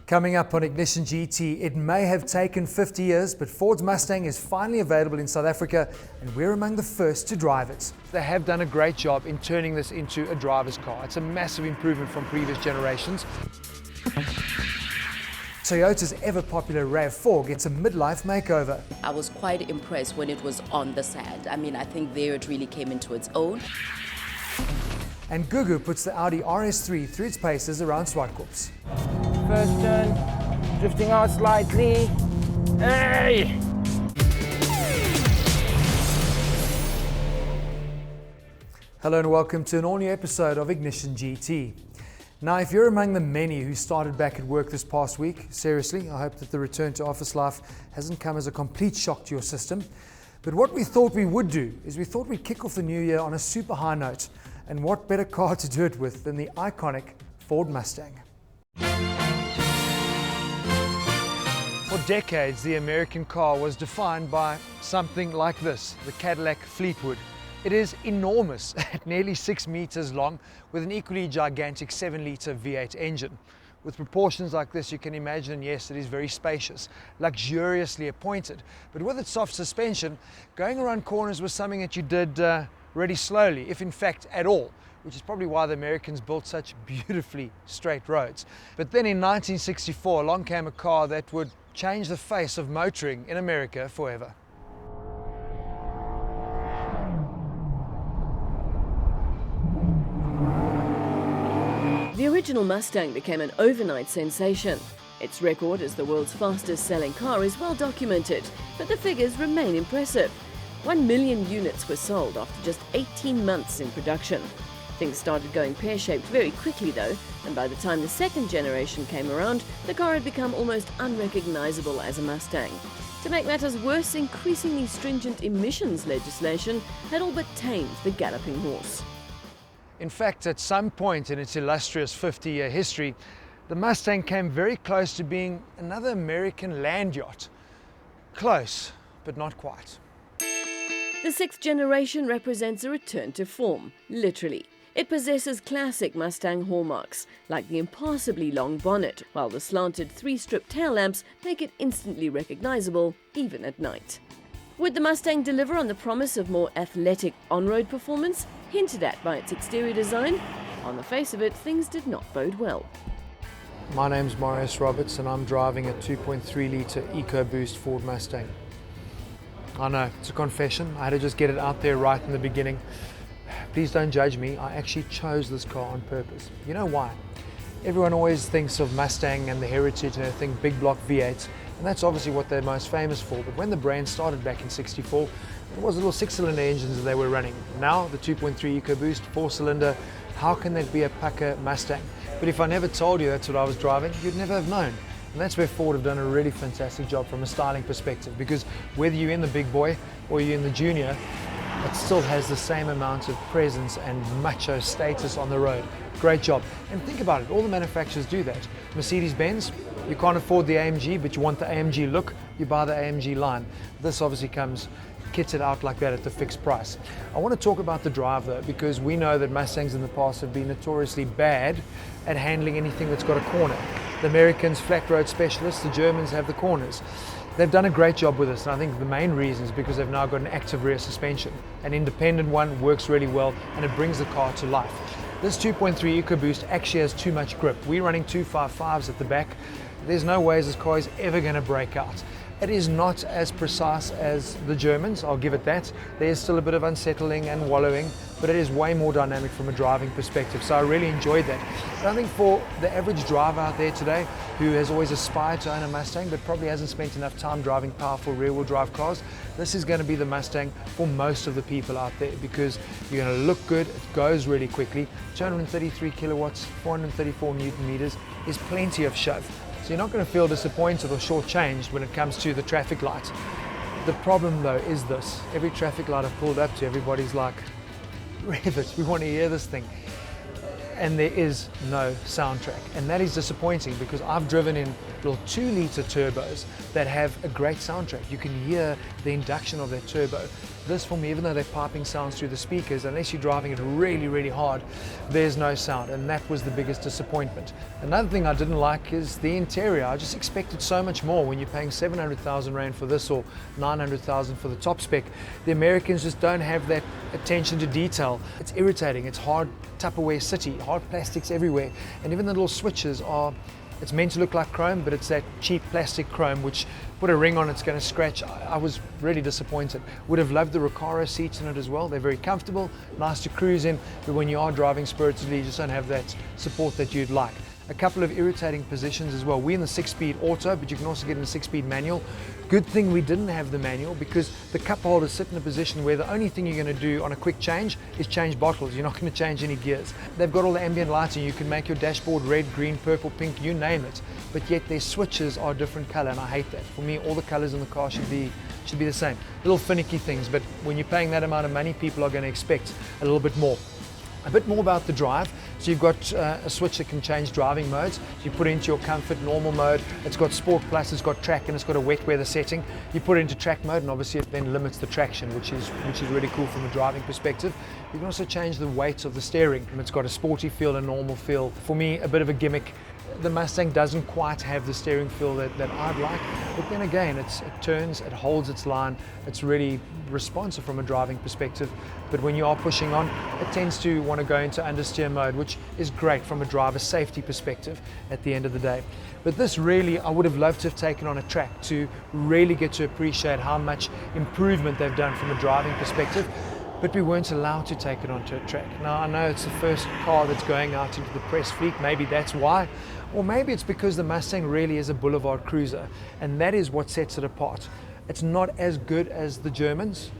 Coming up on Ignition GT, it may have taken 50 years, but Ford's Mustang is finally available in South Africa, and we're among the first to drive it. They have done a great job in turning this into a driver's car. It's a massive improvement from previous generations. Toyota's ever-popular RAV4 gets a midlife makeover. I was quite impressed when it was on the set. I mean, I think there it really came into its own. And Gugu puts the Audi RS3 through its paces around Zwartkops. First turn, drifting out slightly. Hey! Hello and welcome to an all-new episode of Ignition GT. Now, if you're among the many who started back at work this past week, seriously, I hope that the return to office life hasn't come as a complete shock to your system. But what we thought we would do is we thought we'd kick off the new year on a super high note. And what better car to do it with than the iconic Ford Mustang? For decades, the American car was defined by something like this, the Cadillac Fleetwood. It is enormous at nearly 6 meters long with an equally gigantic 7-liter V8 engine. With proportions like this, you can imagine, yes, it is very spacious, luxuriously appointed. But with its soft suspension, going around corners was something that you did really slowly, if in fact at all, which is probably why the Americans built such beautifully straight roads. But then in 1964, along came a car that would change the face of motoring in America forever. The original Mustang became an overnight sensation. Its record as the world's fastest selling car is well documented, but the figures remain impressive. 1 million units were sold after just 18 months in production. Things started going pear-shaped very quickly though, and by the time the second generation came around, the car had become almost unrecognizable as a Mustang. To make matters worse, increasingly stringent emissions legislation had all but tamed the galloping horse. In fact, at some point in its illustrious 50-year history, the Mustang came very close to being another American land yacht. Close, but not quite. The sixth generation represents a return to form, literally. It possesses classic Mustang hallmarks, like the impassably long bonnet, while the slanted 3-strip tail lamps make it instantly recognizable, even at night. Would the Mustang deliver on the promise of more athletic on-road performance, hinted at by its exterior design? On the face of it, things did not bode well. My name's Marius Roberts and I'm driving a 2.3-litre EcoBoost Ford Mustang. I know, it's a confession. I had to just get it out there right in the beginning. Please don't judge me. I actually chose this car on purpose. You know why? Everyone always thinks of Mustang and the heritage and they think big block V8s, and that's obviously what they're most famous for. But when the brand started back in '64, it was little 6-cylinder engines that they were running. Now the 2.3 EcoBoost, 4-cylinder, how can that be a pucker Mustang? But if I never told you that's what I was driving, you'd never have known. And that's where Ford have done a really fantastic job from a styling perspective, because whether you're in the big boy or you're in the junior, it still has the same amount of presence and macho status on the road. Great job. And think about it, all the manufacturers do that. Mercedes-Benz, you can't afford the AMG, but you want the AMG look, you buy the AMG line. This obviously comes kitted out like that at the fixed price. I want to talk about the drive though, because we know that Mustangs in the past have been notoriously bad at handling anything that's got a corner. The Americans, flat road specialists, the Germans have the corners. They've done a great job with this, and I think the main reason is because they've now got an active rear suspension. An independent one works really well, and it brings the car to life. This 2.3 EcoBoost actually has too much grip. We're running 255s at the back. There's no way this car is ever going to break out. It is not as precise as the Germans, I'll give it that. There's still a bit of unsettling and wallowing, but it is way more dynamic from a driving perspective, so I really enjoyed that. And I think for the average driver out there today who has always aspired to own a Mustang but probably hasn't spent enough time driving powerful rear-wheel drive cars, this is going to be the Mustang for most of the people out there, because you're going to look good, it goes really quickly. 233 kilowatts, 434 Newton meters is plenty of shove. So you're not going to feel disappointed or shortchanged when it comes to the traffic light. The problem though is this: every traffic light I've pulled up to, everybody's like, rev it, we want to hear this thing. and there is no soundtrack, and that is disappointing because I've driven in little 2-liter turbos that have a great soundtrack. You can hear the induction of that turbo. This, for me, even though they're piping sounds through the speakers, unless you're driving it really, really hard, there's no sound, and that was the biggest disappointment. Another thing I didn't like is the interior. I just expected so much more when you're paying 700,000 Rand for this or 900,000 for the top spec. The Americans just don't have that attention to detail. It's irritating. It's hard Tupperware city, hard plastics everywhere, and even the little switches are, it's meant to look like chrome, but it's that cheap plastic chrome which put a ring on, it's going to scratch. I was really disappointed. Would have loved the Recaro seats in it as well. They're very comfortable, nice to cruise in, but when you are driving spiritedly, you just don't have that support that you'd like. A couple of irritating positions as well. We're in the 6-speed auto, but you can also get in a 6-speed manual. Good thing we didn't have the manual, because the cup holders sit in a position where the only thing you're going to do on a quick change is change bottles. You're not going to change any gears. They've got all the ambient lighting. You can make your dashboard red, green, purple, pink, you name it. But yet their switches are a different color, and I hate that. For me, all the colors in the car should be the same. Little finicky things, but when you're paying that amount of money, people are going to expect a little bit more. A bit more about the drive. So you've got a switch that can change driving modes. So you put it into your comfort normal mode. It's got Sport Plus, it's got track, and it's got a wet weather setting. You put it into track mode, and obviously it then limits the traction, which is really cool from a driving perspective. You can also change the weight of the steering. It's got a sporty feel, a normal feel. For me, a bit of a gimmick. The Mustang doesn't quite have the steering feel that I'd like, but then again, it turns, it holds its line, it's really responsive from a driving perspective, but when you are pushing on, it tends to want to go into understeer mode, which is great from a driver safety perspective at the end of the day. But this really, I would have loved to have taken on a track to really get to appreciate how much improvement they've done from a driving perspective. But we weren't allowed to take it onto a track. Now, I know it's the first car that's going out into the press fleet, maybe that's why, or maybe it's because the Mustang really is a boulevard cruiser, and that is what sets it apart. It's not as good as the Germans,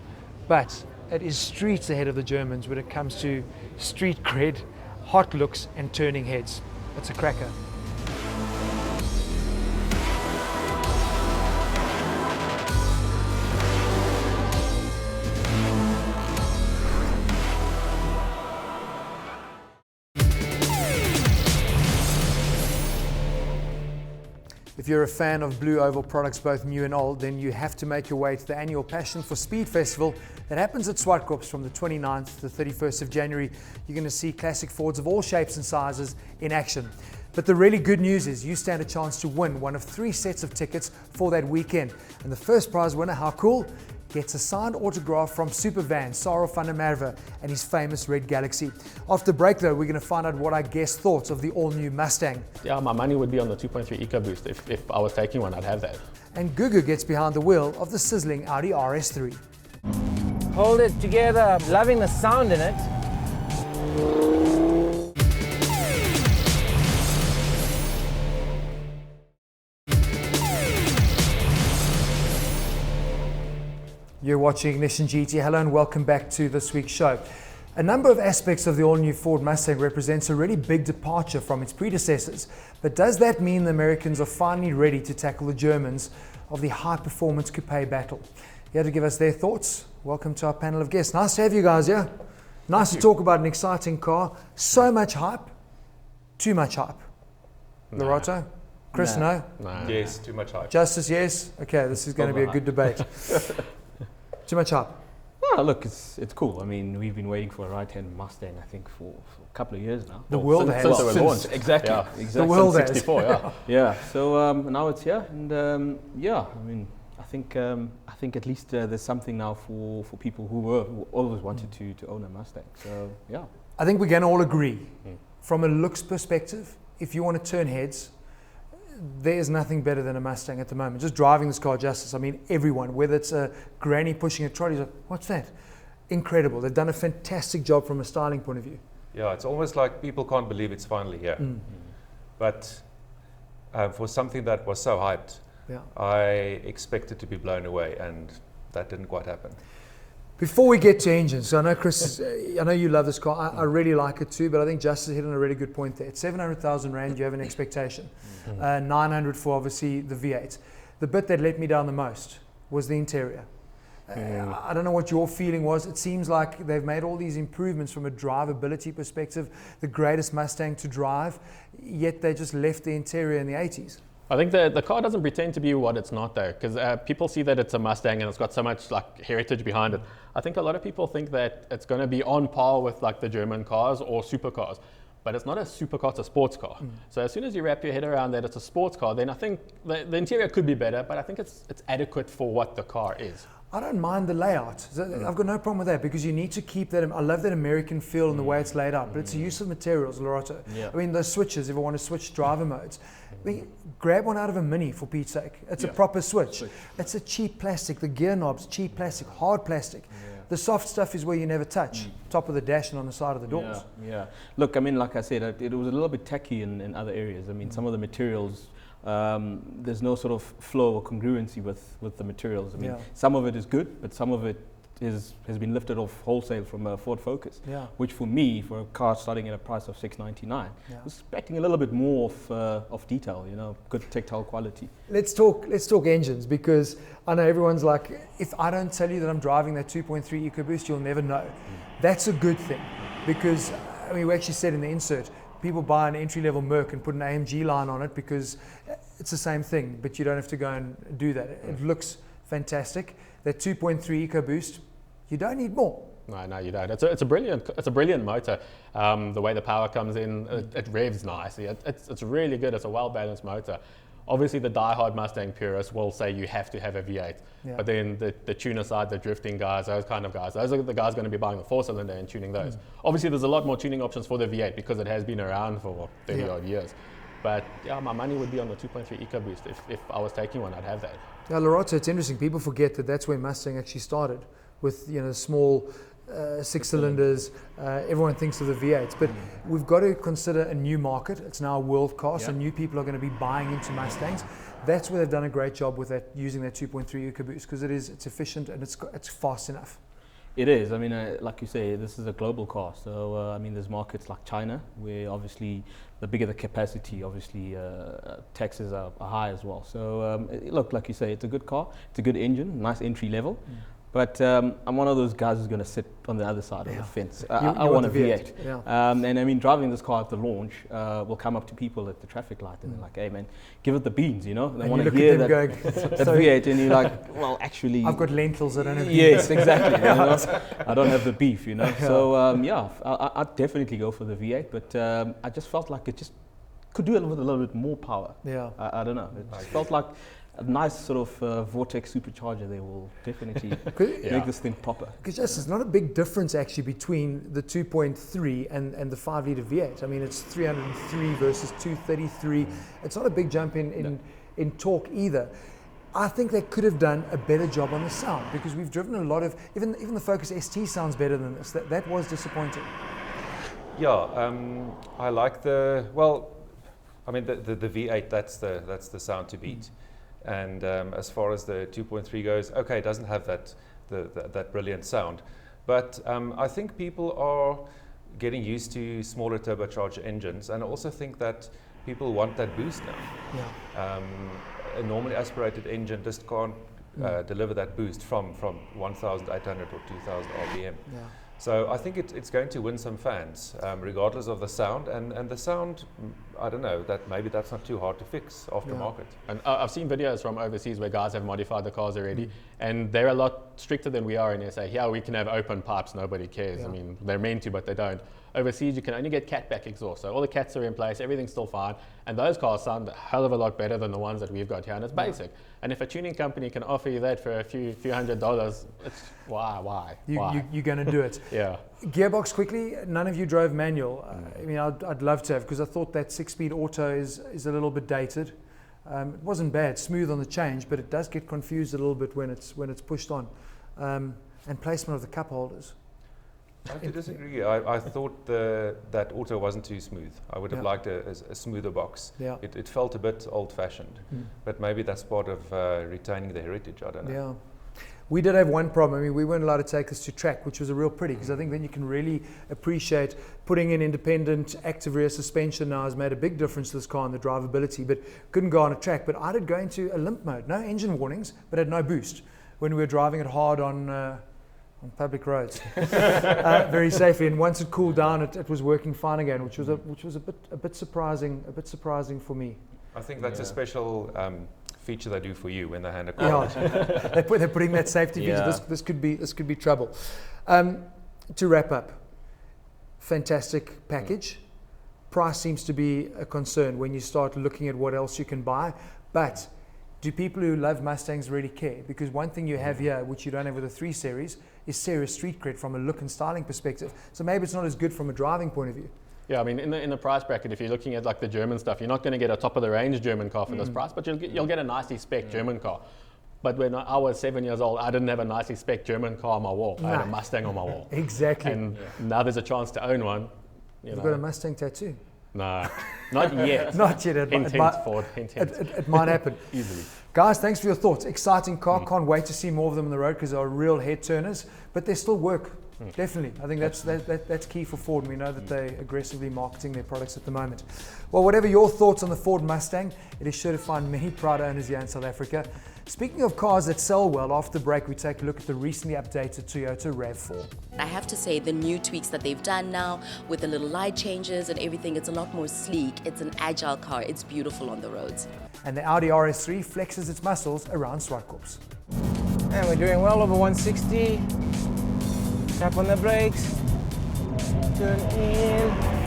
but it is streets ahead of the Germans when it comes to street cred, hot looks, and turning heads. It's a cracker. If you're a fan of Blue Oval products, both new and old, then you have to make your way to the annual Passion for Speed Festival that happens at Zwartkops from the 29th to the 31st of January. You're going to see classic Fords of all shapes and sizes in action. But the really good news is you stand a chance to win one of 3 sets of tickets for that weekend. And the first prize winner, how cool, gets a signed autograph from Supervan, Sarel van der Merwe, and his famous Red Galaxy. After break though, we're going to find out what our guests thought of the all-new Mustang. Yeah, my money would be on the 2.3 EcoBoost. If I was taking one, I'd have that. And Gugu gets behind the wheel of the sizzling Audi RS3. Hold it together. I'm loving the sound in it. You're watching Ignition GT. Hello and welcome back to this week's show. A number of aspects of the all-new Ford Mustang represents a really big departure from its predecessors. But does that mean the Americans are finally ready to tackle the Germans of the high-performance coupe battle? Here to give us their thoughts, welcome to our panel of guests. Nice to have you guys here. Nice to talk about an exciting car. So much hype, too much hype. No. Lorato? Chris, no? Yes, too much hype. Justice, yes? Okay, this is going to be a good debate. Too much hype. Oh, look, it's cool. I mean, we've been waiting for a right-hand Mustang, I think, for a couple of years now. The world has. Since they were launched. Exactly. Yeah. Exactly. The world since has. 64, yeah. Yeah. So now it's here, and yeah, I mean, I think at least there's something now for people who always wanted to own a Mustang. So yeah. I think we're going to all agree, from a looks perspective, if you want to turn heads, there is nothing better than a Mustang at the moment. Just driving this car, Justice, I mean, everyone, whether it's a granny pushing a trolley, like, what's that? Incredible. They've done a fantastic job from a styling point of view. Yeah, it's almost like people can't believe it's finally here. But for something that was so hyped, Yeah. I expected to be blown away, and that didn't quite happen. Before we get to engines, so I know Chris, I know you love this car. I really like it too, but I think Justice hit on a really good point there. At 700,000 Rand, you have an expectation. 900 for obviously the V8. The bit that let me down the most was the interior. I don't know what your feeling was. It seems like they've made all these improvements from a drivability perspective, the greatest Mustang to drive, yet they just left the interior in the 80s. I think the car doesn't pretend to be what it's not though, because people see that it's a Mustang and it's got so much like heritage behind it. I think a lot of people think that it's going to be on par with like the German cars or supercars, but it's not a supercar, it's a sports car. So as soon as you wrap your head around that it's a sports car, then I think the interior could be better, but I think it's adequate for what the car is. I don't mind the layout. I've got no problem with that because you need to keep that. I love that American feel and the way it's laid out, but it's a use of materials, Lorotto. Yeah. I mean, those switches, if I want to switch driver modes, I mean, grab one out of a Mini for Pete's sake. It's a proper switch. It's a cheap plastic. The gear knobs, cheap plastic, hard plastic. The soft stuff is where you never touch. Top of the dash and on the side of the doors. Yeah. Look, I mean, like I said, it was a little bit tacky in other areas. I mean, some of the materials, there's no sort of flow or congruency with the materials. I mean, some of it is good, but some of it has been lifted off wholesale from a Ford Focus, which for me, for a car starting at a price of $699, was expecting a little bit more of detail, you know, good tactile quality. Let's talk engines, because I know everyone's like, if I don't tell you that I'm driving that 2.3 EcoBoost, you'll never know. That's a good thing, because I mean, we actually said in the insert, people buy an entry-level Merc and put an AMG line on it because it's the same thing, but you don't have to go and do that. It looks fantastic. That 2.3 EcoBoost, you don't need more. No, you don't. It's a brilliant motor. The way the power comes in, it revs nicely. It's really good. It's a well-balanced motor. Obviously, the die-hard Mustang purists will say you have to have a V8. But then the tuner side, the drifting guys, those kind of guys, those are the guys going to be buying the 4-cylinder and tuning those. Obviously, there's a lot more tuning options for the V8 because it has been around for 30-odd years. But yeah, my money would be on the 2.3 EcoBoost. If I was taking one, I'd have that. Now, Lorotto, it's interesting. People forget that that's where Mustang actually started, with small 6 cylinders. Everyone thinks of the V8s, but we've got to consider a new market. It's now a world car, so new people are going to be buying into Mustangs. That's where they've done a great job with that, using that 2.3 EcoBoost, because it's efficient and it's fast enough. It is. I mean, like you say, this is a global car. So, I mean, there's markets like China, where obviously the bigger the capacity, obviously taxes are high as well. So, look, like you say, it's a good car. It's a good engine, nice entry level. But I'm one of those guys who's going to sit on the other side of the fence. I want a V8. And I mean, driving this car at the launch, we'll come up to people at the traffic light and they're like, hey man, give it the beans, you know? They want to hear that V8 and you're like, well, actually... I've got lentils, I don't have beef. Yes, exactly. You know? I don't have the beef, you know? So I'd definitely go for the V8, but I just felt like it just could do it with a little bit more power. I don't know. It just felt like a nice sort of Vortex supercharger. They will definitely make this thing proper. Because there's not a big difference actually between the 2.3 and the 5-litre V8. I mean, it's 303 versus 233. It's not a big jump in torque either. I think they could have done a better job on the sound, because we've driven a lot of, even the Focus ST sounds better than this. That was disappointing. Yeah, I like the V8. That's the sound to beat. And as far as the 2.3 goes, okay, it doesn't have that brilliant sound, but I think people are getting used to smaller turbocharged engines, and I also think that people want that boost now. A normally aspirated engine just can't deliver that boost from 1,800 or 2,000 RPM. So I think it's going to win some fans, regardless of the sound. And the sound, I don't know, maybe that's not too hard to fix aftermarket. And I've seen videos from overseas where guys have modified the cars already, and they're a lot stricter than we are in SA. Here we can have open pipes, nobody cares. I mean, they're meant to, but they don't. Overseas, you can only get catback exhaust, so all the cats are in place, everything's still fine, and those cars sound a hell of a lot better than the ones that we've got here, and it's basic. And if a tuning company can offer you that for a few $100s, it's why? You're going to do it. Gearbox quickly. None of you drove manual. I mean, I'd love to have, because I thought that 6-speed auto is a little bit dated. It wasn't bad, smooth on the change, but it does get confused a little bit when it's pushed on. And placement of the cup holders. I have to disagree. I thought that auto wasn't too smooth. I would have liked a smoother box. It felt a bit old-fashioned, but maybe that's part of retaining the heritage. I don't know. We did have one problem. I mean, we weren't allowed to take this to track, which was a real pity, because I think then you can really appreciate putting in independent active rear suspension now has made a big difference to this car and the drivability, but couldn't go on a track. But I did go into a limp mode, no engine warnings, but had no boost, when we were driving it hard on public roads very safely. And once it cooled down, it was working fine again, which was a bit surprising for me. I think that's a special feature they do for you when they hand a car. Yeah, they're putting that safety feature. This could be trouble. To wrap up, fantastic package. Price seems to be a concern when you start looking at what else you can buy, but do people who love Mustangs really care? Because one thing you have here, which you don't have with the 3 Series, is serious street cred from a look and styling perspective. So maybe it's not as good from a driving point of view. Yeah, I mean, in the price bracket, if you're looking at like the German stuff, you're not going to get a top of the range German car for this price, but you'll get a nicely spec German car. But when I was 7 years old, I didn't have a nicely spec German car on my wall. I had a Mustang on my wall. Exactly. And now there's a chance to own one. You've got a Mustang tattoo? No, not yet. Not yet. Ford. It might happen. Easily. Guys, thanks for your thoughts. Exciting car. Can't wait to see more of them on the road because they are real head turners. But they still work. Definitely. I think that's key for Ford. And we know that they're aggressively marketing their products at the moment. Well, whatever your thoughts on the Ford Mustang, it is sure to find many proud owners here in South Africa. Speaking of cars that sell well, after the break we take a look at the recently updated Toyota RAV4. I have to say the new tweaks that they've done now with the little light changes and everything, it's a lot more sleek. It's an agile car. It's beautiful on the roads. And the Audi RS3 flexes its muscles around Zwartkops. And we're doing well over 160. Tap on the brakes. Turn in.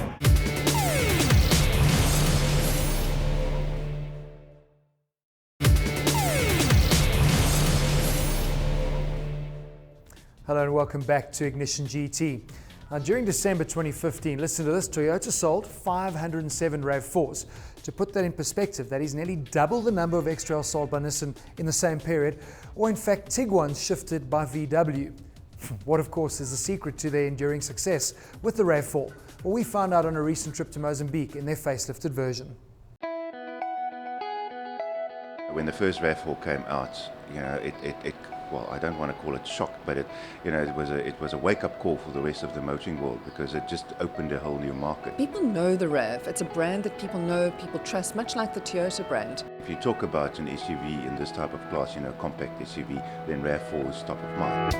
Hello and welcome back to Ignition GT. Now, during December 2015, listen to this, Toyota sold 507 RAV4s. To put that in perspective, that is nearly double the number of X-Trails sold by Nissan in the same period, or in fact Tiguan's shifted by VW. What of course is the secret to their enduring success with the RAV4? Well, we found out on a recent trip to Mozambique in their facelifted version. When the first RAV4 came out, well, I don't want to call it shock, but it was a wake-up call for the rest of the motoring world because it just opened a whole new market. People know the RAV. It's a brand that people know, people trust, much like the Toyota brand. If you talk about an SUV in this type of class, compact SUV, then RAV4 is top of mind.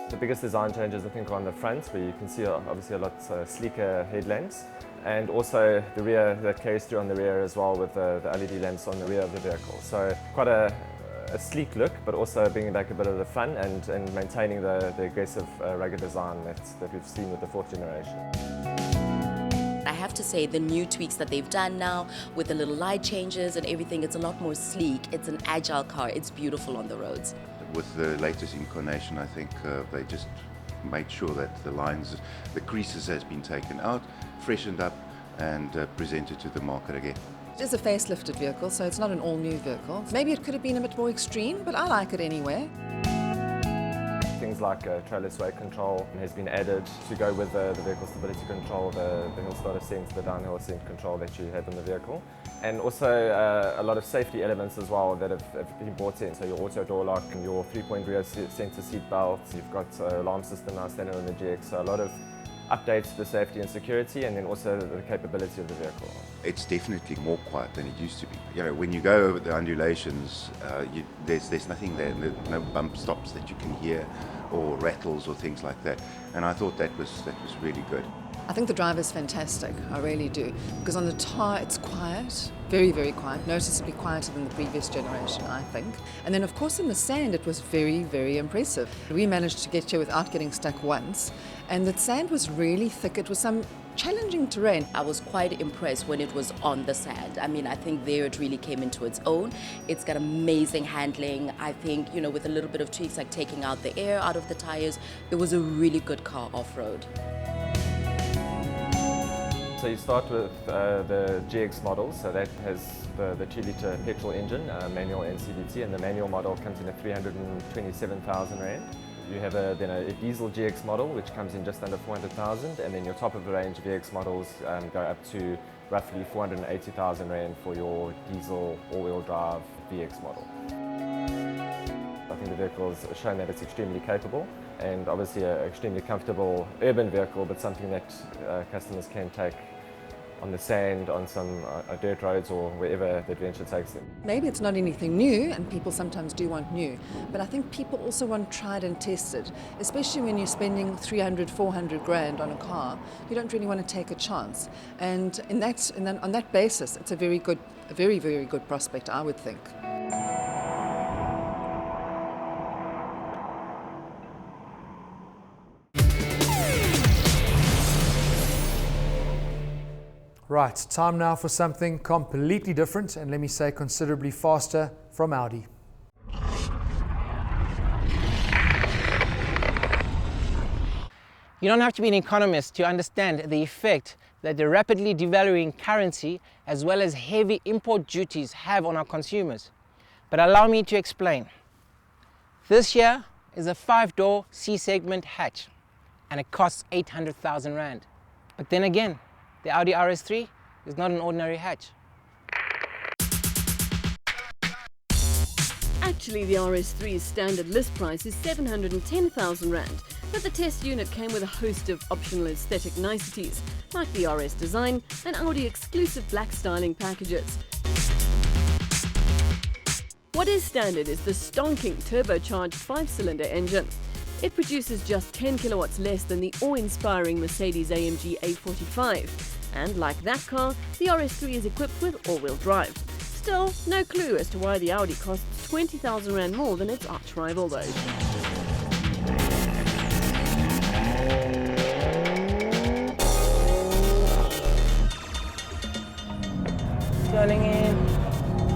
The biggest design changes I think are on the front, where you can see obviously a lot sleeker headlamps, and also the rear that carries through on the rear as well with the LED lamps on the rear of the vehicle. So quite a sleek look, but also bringing back a bit of the fun and maintaining the aggressive rugged design that we've seen with the 4th generation. I have to say the new tweaks that they've done now with the little light changes and everything, it's a lot more sleek. It's an agile car. It's beautiful on the roads. With the latest incarnation, I think they just made sure that the creases has been taken out, freshened up, and presented to the market again. It is a facelifted vehicle, so it's not an all-new vehicle. Maybe it could have been a bit more extreme, but I like it anyway. Things like trailer sway control has been added to go with the vehicle stability control, the hill start ascent, the downhill ascent control that you have in the vehicle. And also a lot of safety elements as well that have been brought in. So your auto door lock and your 3-point rear center seat belt. You've got alarm system now standard on the GX. So a lot of updates to the safety and security, and then also the capability of the vehicle. It's definitely more quiet than it used to be. When you go over the undulations, there's nothing there, no bump stops that you can hear, or rattles or things like that. And I thought that was really good. I think the drive is fantastic, I really do, because on the tar it's quiet, very, very quiet, noticeably quieter than the previous generation, I think. And then of course in the sand it was very, very impressive. We managed to get here without getting stuck once, and the sand was really thick. It was some challenging terrain. I was quite impressed when it was on the sand. I mean, I think there it really came into its own. It's got amazing handling. I think, with a little bit of tweaks like taking out the air out of the tires, it was a really good car off-road. So you start with the GX model, so that has the 2-litre petrol engine, manual and CVT, and the manual model comes in at 327,000 Rand. You have then a diesel GX model, which comes in just under 400,000, and then your top of the range VX models go up to roughly 480,000 Rand for your diesel all-wheel drive VX model. I think the vehicle has shown that it's extremely capable and obviously an extremely comfortable urban vehicle, but something that customers can take on the sand, on some dirt roads or wherever the adventure takes them. Maybe it's not anything new, and people sometimes do want new, but I think people also want tried and tested, especially when you're spending 300, 400 grand on a car. You don't really want to take a chance, and on that basis, it's a very, very good prospect, I would think. Right, time now for something completely different, and let me say considerably faster, from Audi. You don't have to be an economist to understand the effect that the rapidly devaluing currency as well as heavy import duties have on our consumers. But allow me to explain. This here is a 5-door C-segment hatch and it costs 800,000 Rand. But then again, the Audi RS3 is not an ordinary hatch. Actually, the RS3's standard list price is 710,000 Rand, but the test unit came with a host of optional aesthetic niceties, like the RS design and Audi exclusive black styling packages. What is standard is the stonking turbocharged 5-cylinder engine. It produces just 10 kilowatts less than the awe-inspiring Mercedes-AMG A45. And like that car, the RS3 is equipped with all-wheel drive. Still, no clue as to why the Audi costs 20,000 Rand more than its arch-rival though. Turning in,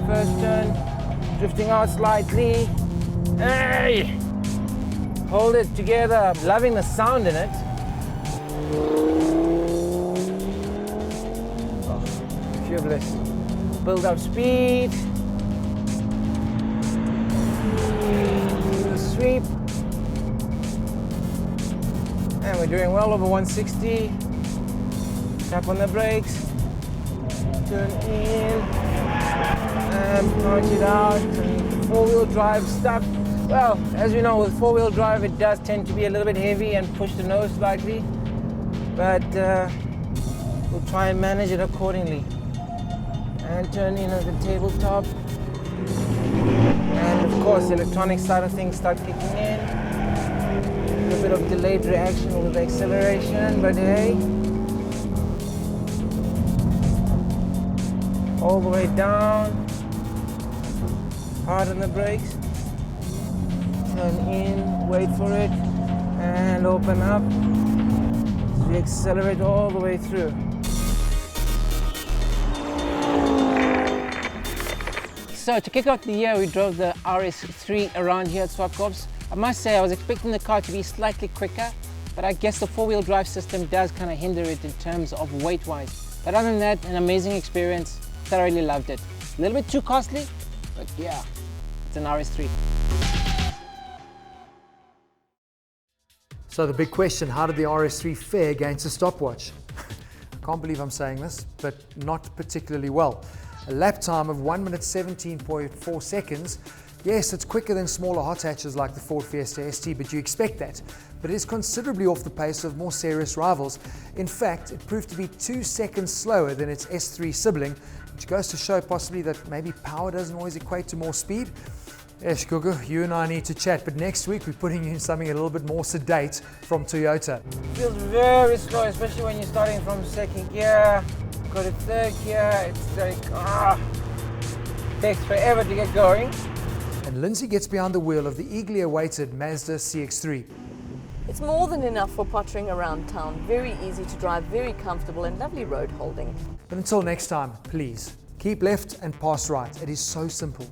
first turn, drifting out slightly. Hey! Hold it together, I'm loving the sound in it. Oh, fabulous. Build up speed. Sweep. And we're doing well over 160. Tap on the brakes. Turn in. And punch it out. And four-wheel drive stuff. Well, as you know, with four-wheel drive, it does tend to be a little bit heavy and push the nose slightly, but we'll try and manage it accordingly. And turn in at the tabletop. And of course, the electronic side of things start kicking in. A little bit of delayed reaction with the acceleration, but hey. All the way down. Hard on the brakes. Turn in, wait for it, and open up. We accelerate all the way through. So to kick off the year, we drove the RS3 around here at Zwartkops. I must say I was expecting the car to be slightly quicker, but I guess the four-wheel drive system does kind of hinder it in terms of weight-wise. But other than that, an amazing experience. Thoroughly loved it. A little bit too costly, but yeah, it's an RS3. So the big question, how did the RS3 fare against a stopwatch? I can't believe I'm saying this, but not particularly well. A lap time of 1 minute 17.4 seconds. Yes, it's quicker than smaller hot hatches like the Ford Fiesta ST, but you expect that. But it is considerably off the pace of more serious rivals. In fact, it proved to be 2 seconds slower than its S3 sibling, which goes to show possibly that maybe power doesn't always equate to more speed. Yes, Gugu, you and I need to chat, but next week we're putting you in something a little bit more sedate from Toyota. Feels very slow, especially when you're starting from second gear, go to third gear, it's like, takes forever to get going. And Lindsay gets behind the wheel of the eagerly awaited Mazda CX-3. It's more than enough for pottering around town, very easy to drive, very comfortable and lovely road holding. But until next time, please, keep left and pass right. It is so simple.